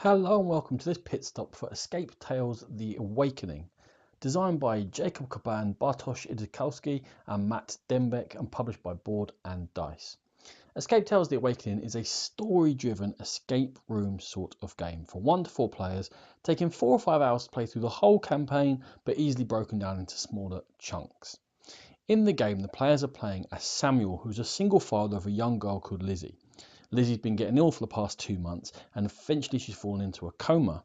Hello and welcome to this pit stop for Escape Tales The Awakening, designed by Jakub, Caban, Bartosz, Idzikowski and Matt Dembek and published by Board and Dice. Escape Tales The Awakening is a story-driven escape room sort of game for 1 to 4 players, taking 4 or 5 hours to play through the whole campaign, but easily broken down into smaller chunks. In the game, the players are playing as Samuel, who's a single father of a young girl called Lizzie. Lizzie's been getting ill for the past 2 months and eventually she's fallen into a coma.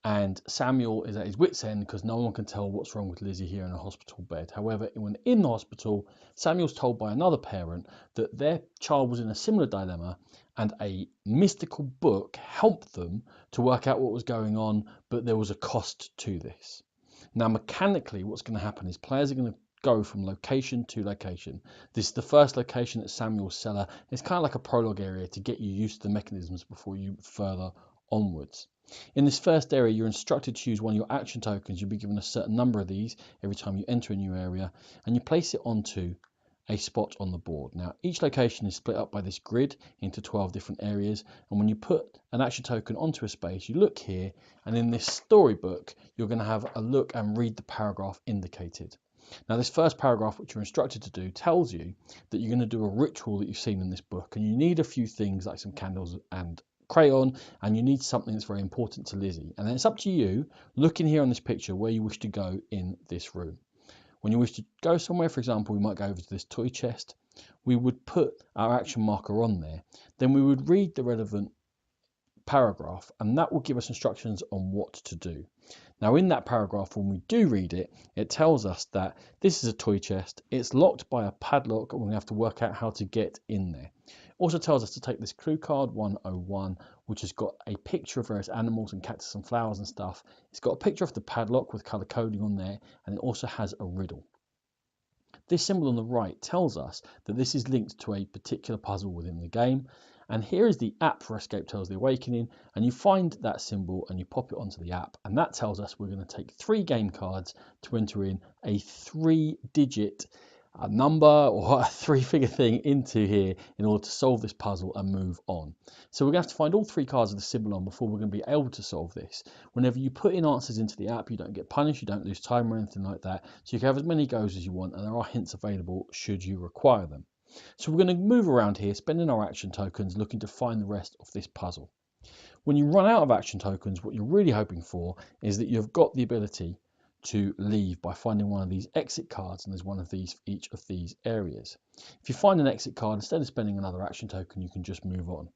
And Samuel is at his wit's end because no one can tell what's wrong with Lizzie here in a hospital bed. However, when in the hospital, Samuel's told by another parent that their child was in a similar dilemma and a mystical book helped them to work out what was going on, but there was a cost to this. Now, mechanically, what's going to happen is players are going to go from location to location. This is the first location at Samuel's cellar. It's kind of like a prologue area to get you used to the mechanisms before you further onwards. In this first area, you're instructed to use one of your action tokens. You'll be given a certain number of these every time you enter a new area, and you place it onto a spot on the board. Now, each location is split up by this grid into 12 different areas, and when you put an action token onto a space, you look here, and in this storybook, you're going to have a look and read the paragraph indicated. Now, this first paragraph, which you're instructed to do, tells you that you're going to do a ritual that you've seen in this book, and you need a few things like some candles and crayon, and you need something that's very important to Lizzie. And then it's up to you, looking here on this picture, where you wish to go in this room. When you wish to go somewhere, for example, we might go over to this toy chest. We would put our action marker on there. Then we would read the relevant paragraph, and that will give us instructions on what to do. Now, in that paragraph, when we do read it, it tells us that this is a toy chest, it's locked by a padlock, and we have to work out how to get in there. It also tells us to take this clue card 101, which has got a picture of various animals and cactus and flowers and stuff. It's got a picture of the padlock with colour coding on there, and it also has a riddle. This symbol on the right tells us that this is linked to a particular puzzle within the game. And here is the app for Escape Tales The Awakening, and you find that symbol and you pop it onto the app, and that tells us we're going to take 3 game cards to enter in a 3-digit number or a 3-figure thing into here in order to solve this puzzle and move on. So we're going to have to find all 3 cards with the symbol on before we're going to be able to solve this. Whenever you put in answers into the app, you don't get punished, you don't lose time or anything like that, so you can have as many goes as you want, and there are hints available should you require them. So we're going to move around here, spending our action tokens, looking to find the rest of this puzzle. When you run out of action tokens, what you're really hoping for is that you've got the ability to leave by finding one of these exit cards, and there's one of these for each of these areas. If you find an exit card, instead of spending another action token, you can just move on.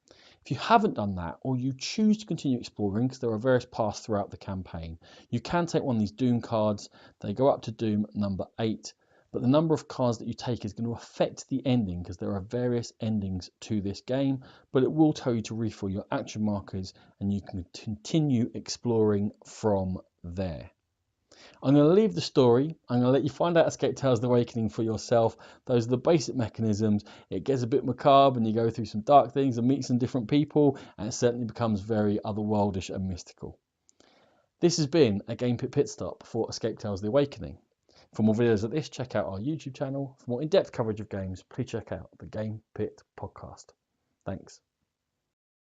If you haven't done that, or you choose to continue exploring, because there are various paths throughout the campaign, you can take one of these Doom cards. They go up to Doom number 8. But the number of cards that you take is going to affect the ending, because there are various endings to this game, but it will tell you to refill your action markers and you can continue exploring from there. I'm going to leave the story. I'm going to let you find out Escape Tales The Awakening for yourself. Those are the basic mechanisms. It gets a bit macabre and you go through some dark things and meet some different people, and it certainly becomes very otherworldish and mystical. This has been a Game Pit Stop for Escape Tales The Awakening. For more videos like this, check out our YouTube channel. For more in-depth coverage of games, please check out the Game Pit podcast. Thanks.